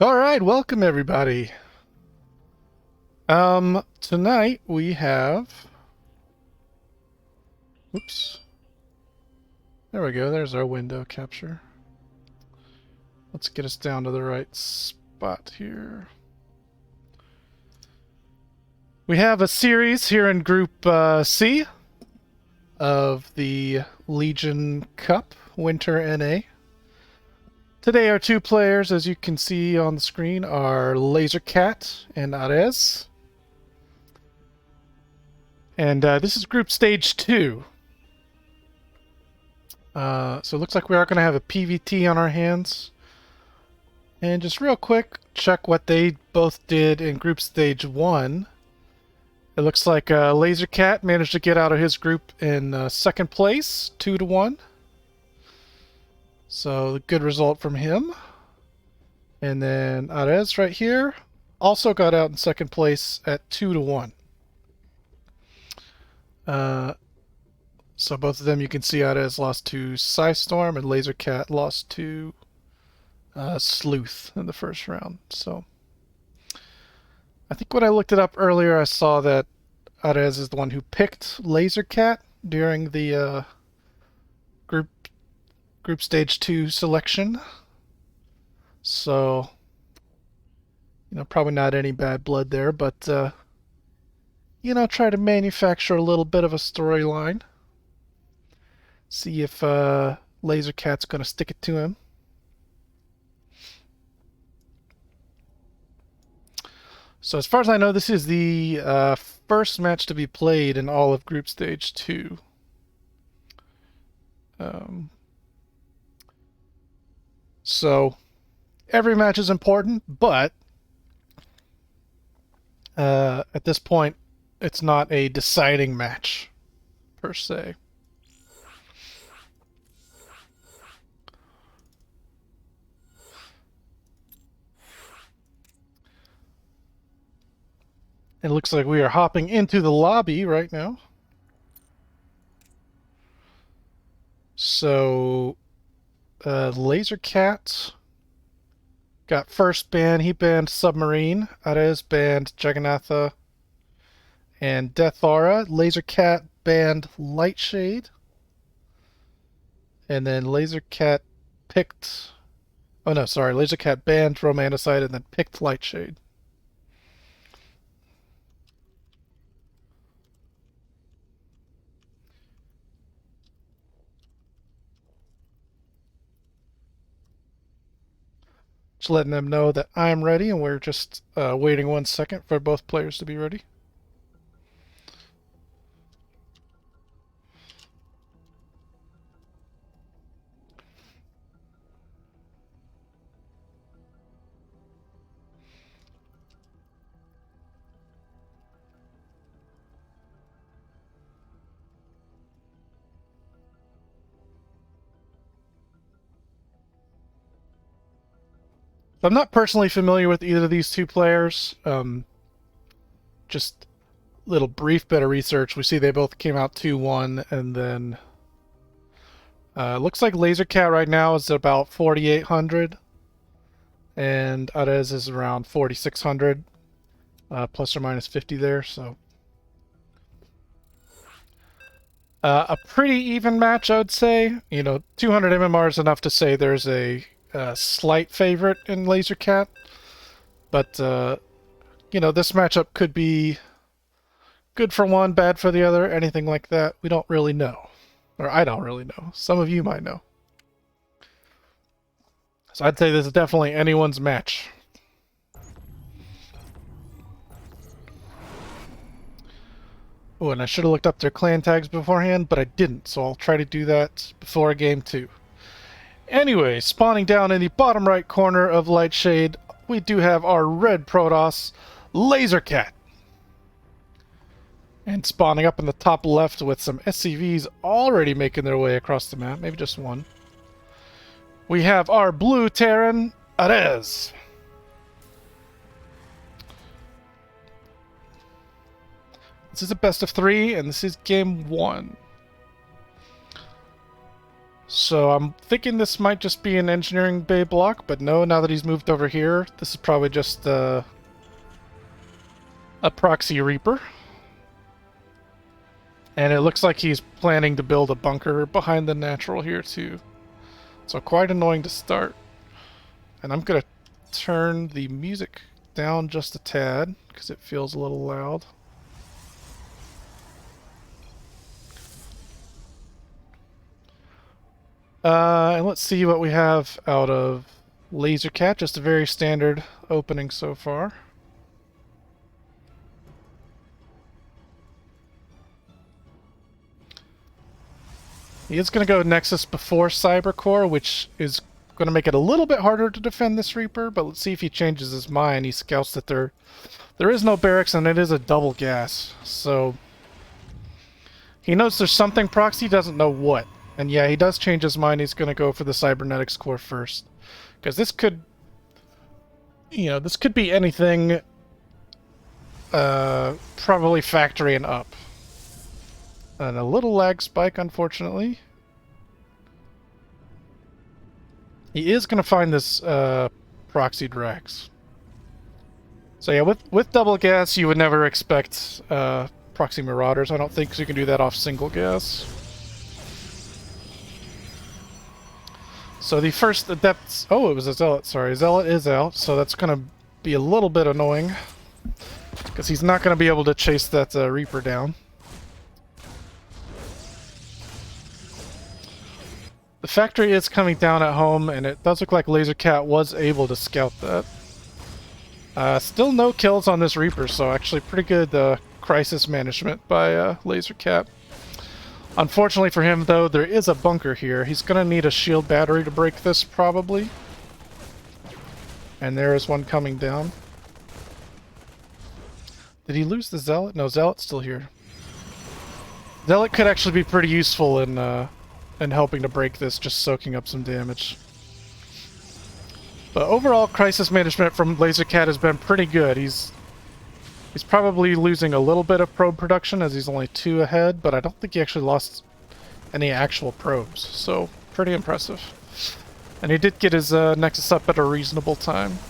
All right, welcome everybody. Tonight we have, oops, there we go. There's our window capture. Let's get us down to the right spot here. We have a series here in Group C of the Legion Cup Winter NA. Today our two players, as you can see on the screen, are Lazorcat and AreZ. And this is Group Stage 2. So it looks like we are going to have a PVT on our hands. And just real quick, check what they both did in Group Stage 1. It looks like Lazorcat managed to get out of his group in second place, 2-1. So a good result from him. And then AreZ right here also got out in second place at 2-1. So both of them, you can see AreZ lost to Psystorm and Lazorcat lost to Sleuth in the first round. So I think when I looked it up earlier, I saw that AreZ is the one who picked Lazorcat during the group stage 2 selection. So, probably not any bad blood there, but try to manufacture a little bit of a storyline. See if Lazorcat's going to stick it to him. So as far as I know, this is the first match to be played in all of Group Stage 2. So every match is important, but at this point, it's not a deciding match, per se. It looks like we are hopping into the lobby right now. So, Lazorcat got first ban. He banned Submarine. AreZ banned Jagannatha and Death Aura. Lazorcat banned Lightshade. And then Lazorcat picked... Oh no, sorry. Lazorcat banned Romanticide and then picked Lightshade. Just letting them know that I'm ready, and we're just waiting 1 second for both players to be ready. I'm not personally familiar with either of these two players. Just a little brief bit of research. We see they both came out 2-1, and then looks like Lazorcat right now is about 4,800, and AreZ is around 4,600, plus or minus 50 there. So a pretty even match, I would say. 200 MMR is enough to say there's a slight favorite in Lazorcat, but this matchup could be good for one, bad for the other, anything like that. We don't really know. Or I don't really know. Some of you might know. So I'd say this is definitely anyone's match. Oh, and I should have looked up their clan tags beforehand, but I didn't, so I'll try to do that before game 2. Anyway, spawning down in the bottom right corner of Lightshade, we do have our red Protoss, Lazorcat. And spawning up in the top left with some SCVs already making their way across the map, maybe just one. We have our blue Terran, AreZ. This is a best of 3, and this is game 1. So I'm thinking this might just be an engineering bay block, but no, now that he's moved over here, this is probably just a proxy reaper. And it looks like he's planning to build a bunker behind the natural here too. So quite annoying to start. And I'm going to turn the music down just a tad because it feels a little loud. And let's see what we have out of Lazorcat. Just a very standard opening so far. He is going to go Nexus before Cybercore, which is going to make it a little bit harder to defend this Reaper, but let's see if he changes his mind. He scouts that there is no barracks and it is a double gas. So he knows there's something proxy, doesn't know what. And yeah, he does change his mind. He's going to go for the Cybernetics core first. Because this could, you know, this could be anything, probably factory and up. And a little lag spike, unfortunately. He is going to find this proxy Drax. So yeah, with double gas, you would never expect proxy Marauders. I don't think so you can do that off single gas. So the first Adepts... Oh, it was a Zealot, sorry. Zealot is out, so that's going to be a little bit annoying. Because he's not going to be able to chase that Reaper down. The factory is coming down at home, and it does look like Lazorcat was able to scout that. Still no kills on this Reaper, so actually pretty good crisis management by Lazorcat. Unfortunately for him, though, there is a bunker here. He's going to need a shield battery to break this, probably. And there is one coming down. Did he lose the Zealot? No, Zealot's still here. Zealot could actually be pretty useful in helping to break this, just soaking up some damage. But overall, crisis management from Lazorcat has been pretty good. He's probably losing a little bit of probe production as he's only 2 ahead, but I don't think he actually lost any actual probes, so pretty impressive. And he did get his Nexus up at a reasonable time.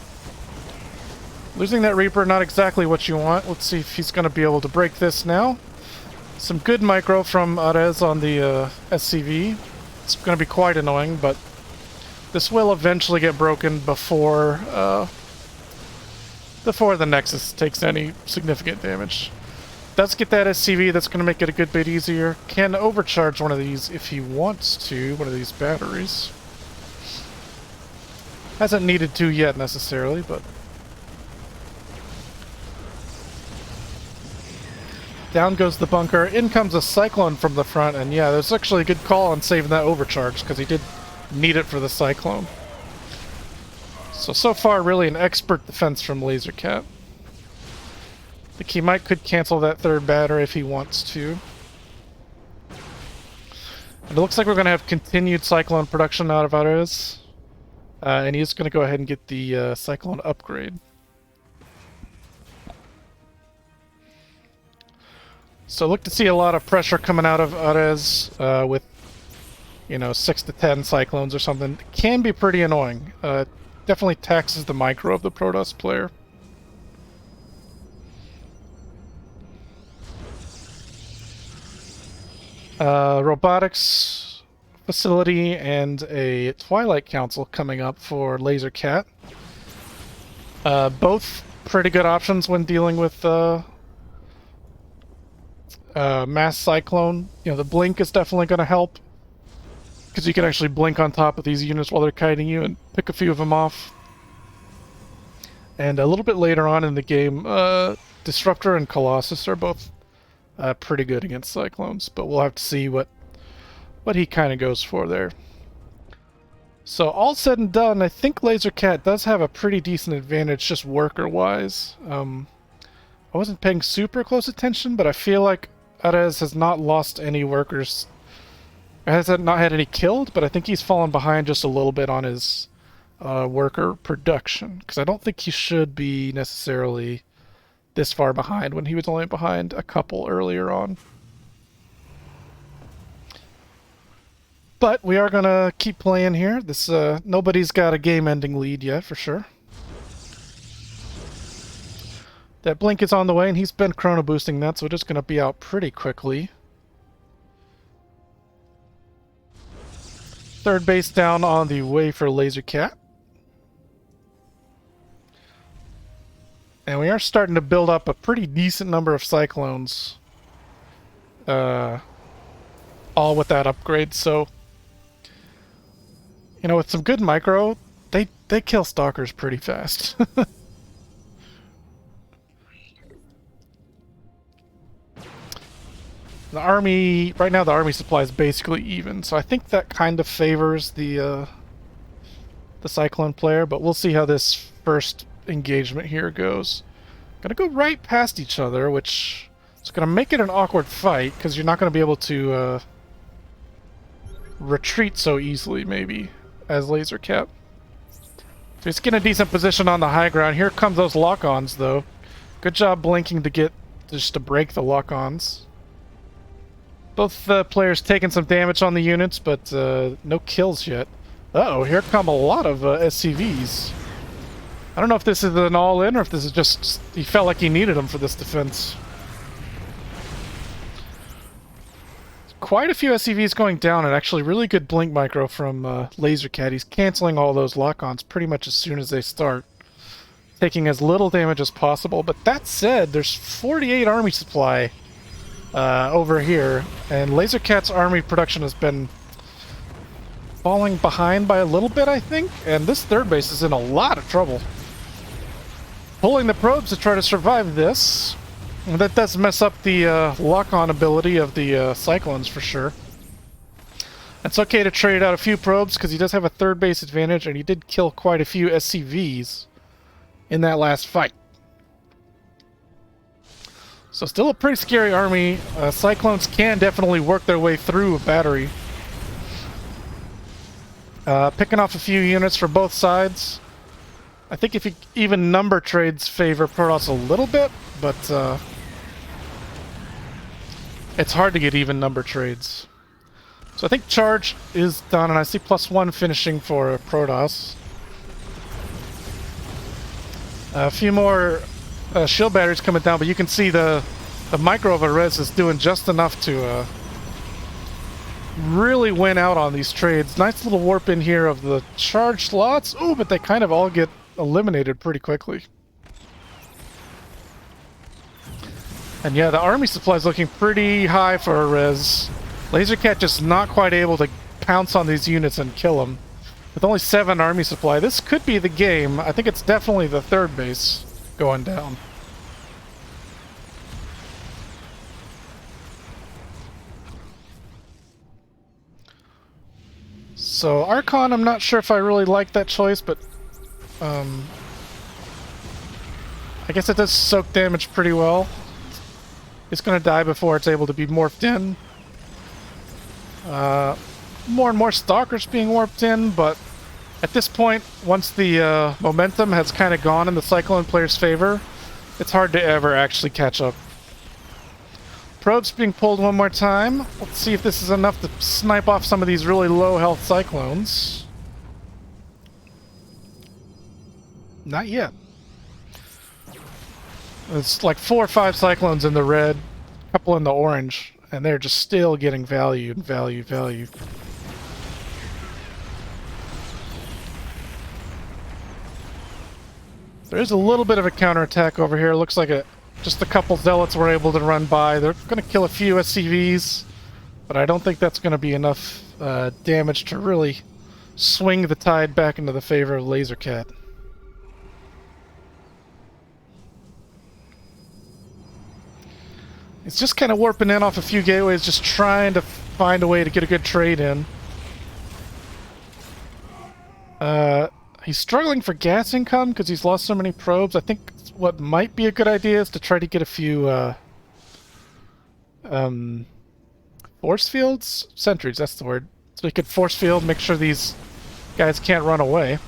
Losing that Reaper, not exactly what you want. Let's see if he's going to be able to break this now. Some good micro from AreZ on the SCV. It's going to be quite annoying, but this will eventually get broken before the Nexus takes any significant damage. Does get that SCV, that's going to make it a good bit easier. Can overcharge one of these if he wants to, one of these batteries. Hasn't needed to yet necessarily, but... Down goes the bunker. In comes a Cyclone from the front, and yeah, there's actually a good call on saving that overcharge, because he did need it for the Cyclone. So far, really an expert defense from Lazorcat. I think he could cancel that third battery if he wants to. And it looks like we're going to have continued Cyclone production out of AreZ. And he's going to go ahead and get the Cyclone upgrade. So look to see a lot of pressure coming out of AreZ with, you know, 6 to 10 Cyclones or something. It can be pretty annoying. Definitely taxes the micro of the Protoss player. Robotics facility and a Twilight Council coming up for Lazorcat. Both pretty good options when dealing with Mass Cyclone. You know, the blink is definitely going to help, because you can actually blink on top of these units while they're kiting you and pick a few of them off. And a little bit later on in the game, Disruptor and Colossus are both pretty good against Cyclones, but we'll have to see what he kind of goes for there. So all said and done, I think Lazorcat does have a pretty decent advantage just worker-wise. I wasn't paying super close attention, but I feel like AreZ has not lost any workers. Has not had any killed, but I think he's fallen behind just a little bit on his worker production, because I don't think he should be necessarily this far behind when he was only behind a couple earlier on. But we are gonna keep playing here. This nobody's got a game-ending lead yet, for sure. That blink is on the way, and he's been chrono boosting that, so we're just gonna be out pretty quickly. Third base down on the way for Lazorcat. And we are starting to build up a pretty decent number of Cyclones. All with that upgrade, so... You know, with some good micro, they kill Stalkers pretty fast. The army... Right now the army supply is basically even, so I think that kind of favors the Cyclone player, but we'll see how this first engagement here goes. Gonna go right past each other, which is gonna make it an awkward fight, because you're not gonna be able to retreat so easily, maybe, as Lazorcat. So he's getting a decent position on the high ground. Here comes those lock-ons, though. Good job blinking to get... just to break the lock-ons. Both players taking some damage on the units, but no kills yet. Uh-oh, here come a lot of SCVs. I don't know if this is an all-in or if this is just... he felt like he needed them for this defense. Quite a few SCVs going down, and actually really good blink micro from Lazorcat. He's canceling all those lock-ons pretty much as soon as they start. Taking as little damage as possible, but that said, there's 48 army supply over here, and Lazorcat's army production has been falling behind by a little bit, I think, and this third base is in a lot of trouble. Pulling the probes to try to survive this. And that does mess up the lock-on ability of the Cyclones for sure. It's okay to trade out a few probes because he does have a third base advantage, and he did kill quite a few SCVs in that last fight. So still a pretty scary army. Cyclones can definitely work their way through a battery. Picking off a few units for both sides. I think if you even number trades favor Protoss a little bit, but it's hard to get even number trades. So I think charge is done, and I see +1 finishing for Protoss. A few more shield batteries coming down, but you can see the micro of AreZ is doing just enough to really win out on these trades. Nice little warp in here of the charge slots. Ooh, but they kind of all get eliminated pretty quickly. And yeah, the army supply is looking pretty high for AreZ. Lazorcat just not quite able to pounce on these units and kill them. With only 7 army supply, this could be the game. I think it's definitely the third base going down. So Archon, I'm not sure if I really like that choice, but I guess it does soak damage pretty well. It's going to die before it's able to be morphed in. More and more Stalkers being warped in, but at this point, once the momentum has kind of gone in the Cyclone player's favor, it's hard to ever actually catch up. Probes being pulled one more time. Let's see if this is enough to snipe off some of these really low health Cyclones. Not yet. It's like 4 or 5 Cyclones in the red, a couple in the orange, and they're just still getting value and value. There's a little bit of a counterattack over here. Looks like just a couple Zealots were able to run by. They're going to kill a few SCVs, but I don't think that's going to be enough damage to really swing the tide back into the favor of Lazorcat. It's just kind of warping in off a few gateways, just trying to find a way to get a good trade in. He's struggling for gas income because he's lost so many probes. I think what might be a good idea is to try to get a few force fields? Sentries, that's the word. So he could force field, make sure these guys can't run away.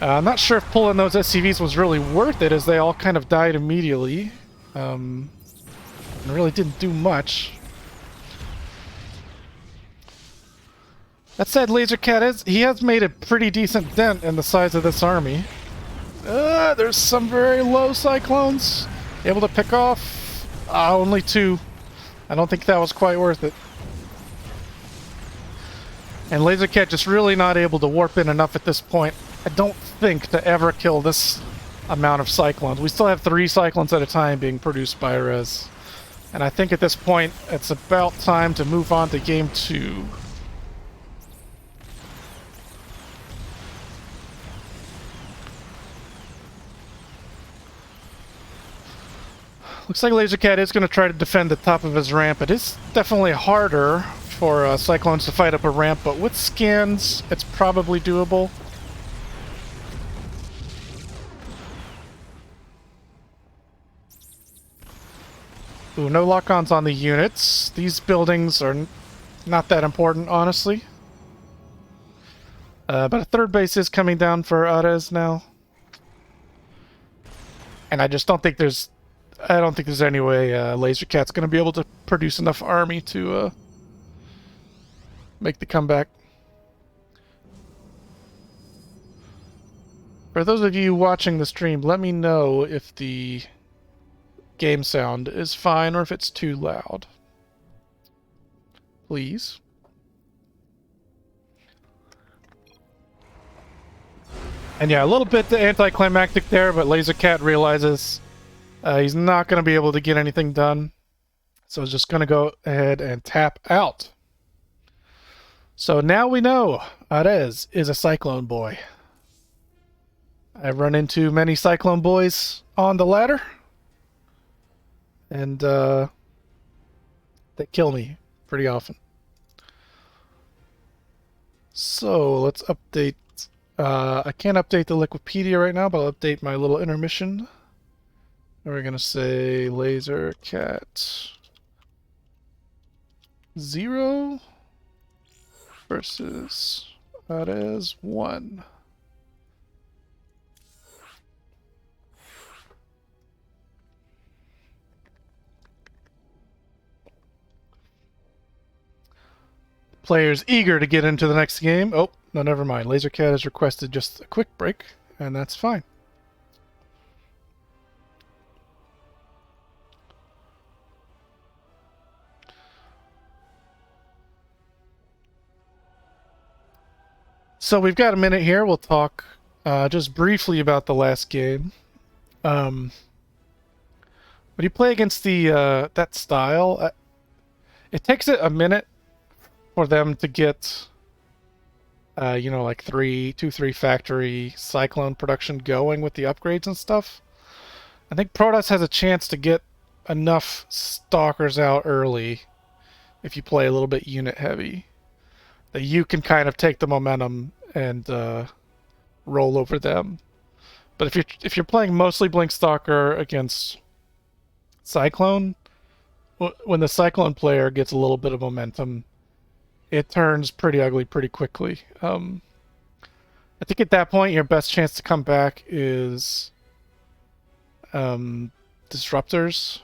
I'm not sure if pulling those SCVs was really worth it, as they all kind of died immediately. And really didn't do much. That said, Lazorcat he has made a pretty decent dent in the size of this army. There's some very low cyclones. Able to pick off only 2. I don't think that was quite worth it. And Lazorcat just really not able to warp in enough at this point, I don't think, to ever kill this amount of cyclones. We still have 3 cyclones at a time being produced by AreZ. And I think at this point, it's about time to move on to game 2. Looks like Lazorcat is going to try to defend the top of his ramp. It is definitely harder for Cyclones to fight up a ramp, but with scans, it's probably doable. Ooh, no lock-ons on the units. These buildings are not that important, honestly. But a 3rd base is coming down for AreZ now. And I just don't think there's... I don't think there's any way Lazorcat's going to be able to produce enough army to make the comeback. For those of you watching the stream, let me know if the game sound is fine or if it's too loud. Please. And yeah, a little bit anticlimactic there, but Lazorcat realizes he's not going to be able to get anything done. So he's just going to go ahead and tap out. So now we know AreZ is a Cyclone boy. I've run into many Cyclone boys on the ladder. And they kill me pretty often. So let's update. I can't update the Liquipedia right now, but I'll update my little intermission. And we're going to say Lazorcat 0 versus AreZ 1. Players eager to get into the next game. Oh, no, never mind. Lazorcat has requested just a quick break, and that's fine. So we've got a minute here. We'll talk just briefly about the last game. When you play against the that style, it takes it a minute for them to get, you know, like 3 factory Cyclone production going with the upgrades and stuff. I think Protoss has a chance to get enough Stalkers out early if you play a little bit unit heavy, that you can kind of take the momentum and roll over them. But if you're playing mostly Blink Stalker against Cyclone, when the Cyclone player gets a little bit of momentum, it turns pretty ugly pretty quickly. I think at that point, your best chance to come back is Disruptors,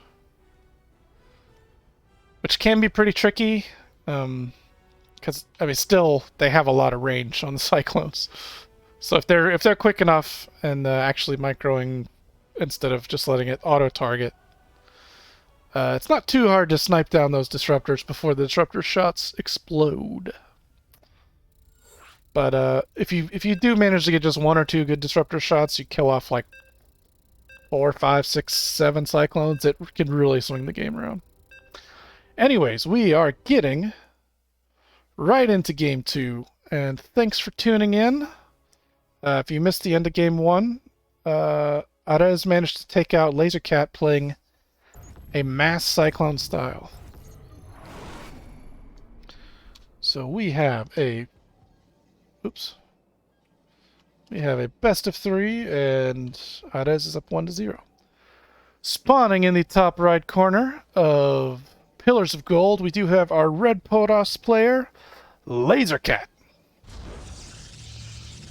which can be pretty tricky, because I mean, still they have a lot of range on the Cyclones. So if they're quick enough and actually microing instead of just letting it auto target, it's not too hard to snipe down those Disruptors before the Disruptor shots explode. But if you do manage to get just 1 or 2 good Disruptor shots, you kill off like 4, 5, 6, 7 Cyclones, it can really swing the game around. Anyways, we are getting right into Game 2, and thanks for tuning in. If you missed the end of Game 1, AreZ managed to take out Lazorcat playing a mass Cyclone style. So we have a... Oops. We have a best of 3, and AreZ is up 1-0. Spawning in the top right corner of Pillars of Gold, we do have our red Protoss player, Lazorcat.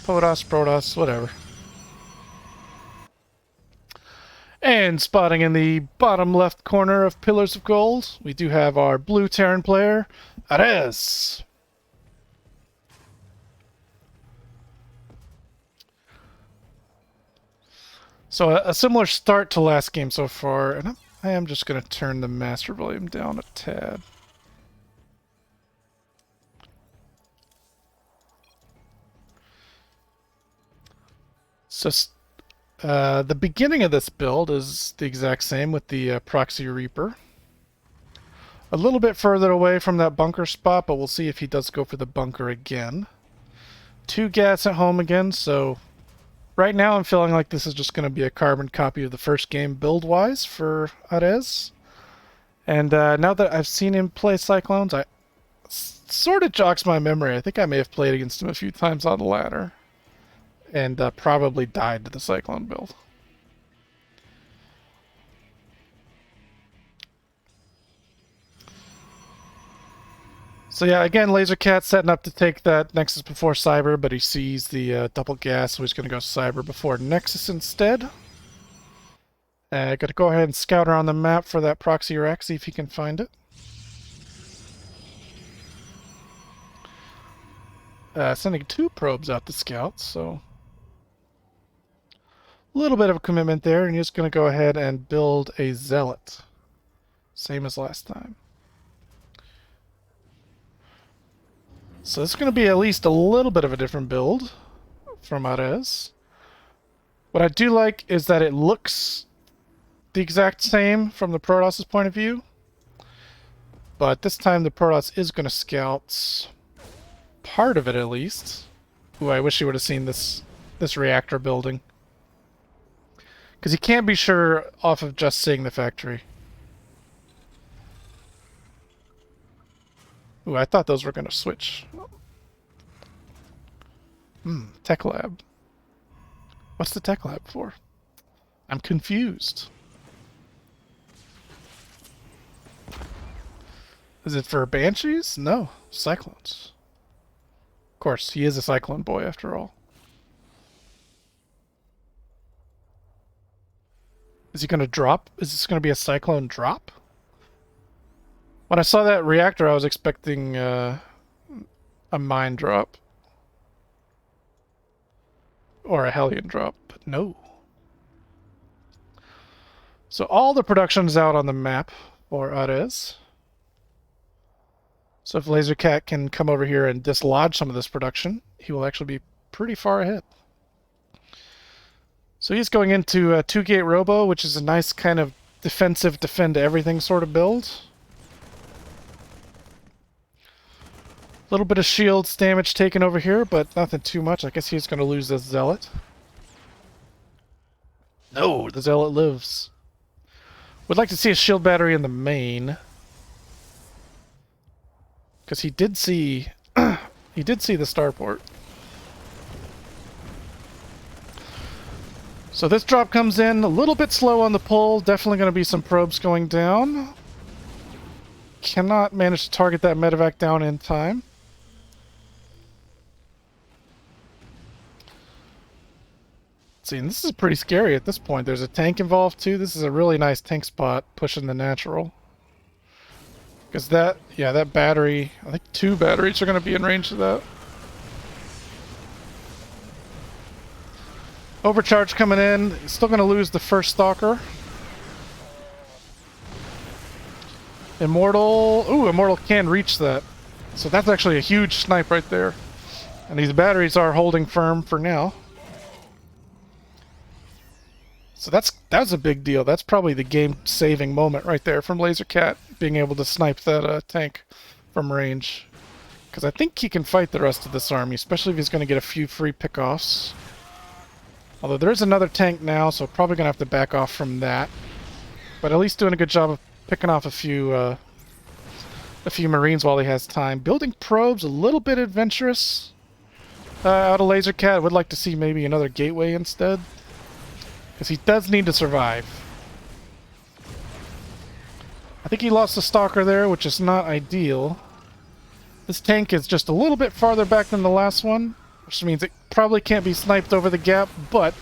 Protoss, whatever. And spotting in the bottom left corner of Pillars of Gold, we do have our blue Terran player, AreZ. So a similar start to last game so far, and I am just going to turn the master volume down a tad. So the beginning of this build is the exact same with the Proxy Reaper. A little bit further away from that bunker spot, but we'll see if he does go for the bunker again. 2 gas at home again, so right now I'm feeling like this is just going to be a carbon copy of the first game build-wise for AreZ. And now that I've seen him play Cyclones, I sort of jogs my memory. I think I may have played against him a few times on the ladder. And probably died to the Cyclone build. So yeah, again, Lazorcat setting up to take that Nexus before Cyber, but he sees the double gas, so he's going to go Cyber before Nexus instead. Got to go ahead and scout around the map for that proxy rack, see if he can find it. Sending 2 probes out to scout, so a little bit of a commitment there, and he's going to go ahead and build a Zealot. Same as last time. So this is going to be at least a little bit of a different build from AreZ. What I do like is that it looks the exact same from the Protoss' point of view. But this time the Protoss is going to scout part of it at least. Ooh, I wish you would have seen this reactor building. Because you can't be sure off of just seeing the factory. Ooh, I thought those were going to switch. Tech lab. What's the tech lab for? I'm confused. Is it for Banshees? No, Cyclones. Of course, he is a Cyclone boy after all. Is he going to drop? Is this going to be a Cyclone drop? When I saw that reactor, I was expecting a mine drop. Or a Hellion drop, but no. So all the production's out on the map for AreZ. So if Lazorcat can come over here and dislodge some of this production, he will actually be pretty far ahead. So he's going into a 2-gate robo, which is a nice kind of defensive, defend everything sort of build. A little bit of shields damage taken over here, but nothing too much. I guess he's going to lose this Zealot. No, the Zealot lives. Would like to see a shield battery in the main. Because he did see the starport. So this drop comes in a little bit slow on the pull. Definitely going to be some probes going down. Cannot manage to target that medevac down in time. See, and this is pretty scary at this point. There's a tank involved too. This is a really nice tank spot pushing the natural. Because that battery, I think 2 batteries are going to be in range of that. Overcharge coming in. Still going to lose the first Stalker. Immortal. Ooh, Immortal can reach that. So that's actually a huge snipe right there. And these batteries are holding firm for now. So that's a big deal. That's probably the game-saving moment right there from Lazorcat, being able to snipe that tank from range. Because I think he can fight the rest of this army, especially if he's going to get a few free pickoffs. Although there is another tank now, so probably going to have to back off from that. But at least doing a good job of picking off a few Marines while he has time. Building probes, a little bit adventurous out of Lazorcat. Would like to see maybe another gateway instead. Because he does need to survive. I think he lost the Stalker there, which is not ideal. This tank is just a little bit farther back than the last one, which means it probably can't be sniped over the gap, but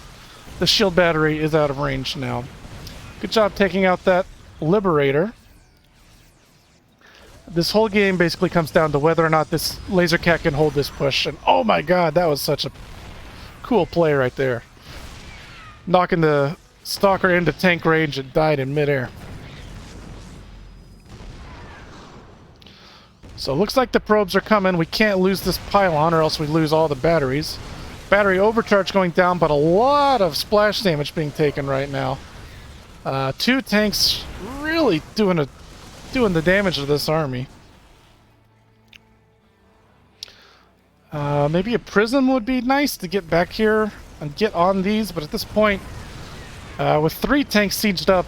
the shield battery is out of range now. Good job taking out that Liberator. This whole game basically comes down to whether or not this Lazorcat can hold this push, and oh my god, that was such a cool play right there. knocking the stalker into tank range and died in midair. So it looks like the probes are coming. We can't lose this pylon or else we lose all the batteries. Battery overcharge going down, but a lot of splash damage being taken right now. 2 tanks really doing the damage to this army. Maybe a prism would be nice to get back here and get on these, but at this point, with 3 tanks sieged up,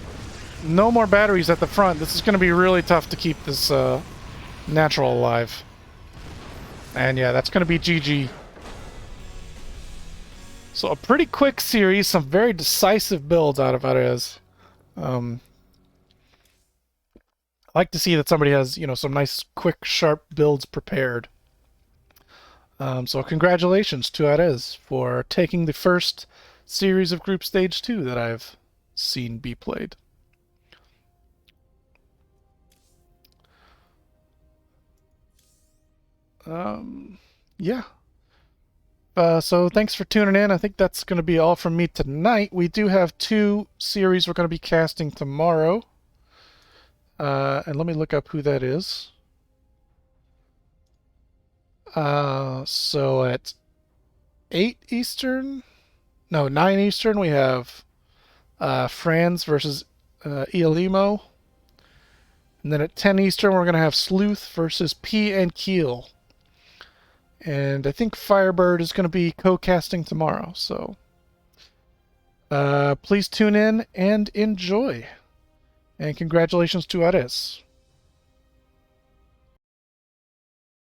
no more batteries at the front, this is going to be really tough to keep this natural alive. And yeah, that's going to be GG. So a pretty quick series, some very decisive builds out of AreZ. I like to see that somebody has, you know, some nice, quick, sharp builds prepared. So congratulations to AreZ for taking the first series of Group Stage 2 that I've seen be played. Yeah. So thanks for tuning in. I think that's going to be all from me tonight. We do have 2 series we're going to be casting tomorrow. And let me look up who that is. So at 8 Eastern, no, 9 Eastern, we have Franz versus Ialimo. And then at 10 Eastern, we're going to have Sleuth versus P and Keel. And I think Firebird is going to be co-casting tomorrow, so please tune in and enjoy. And congratulations to AreZ.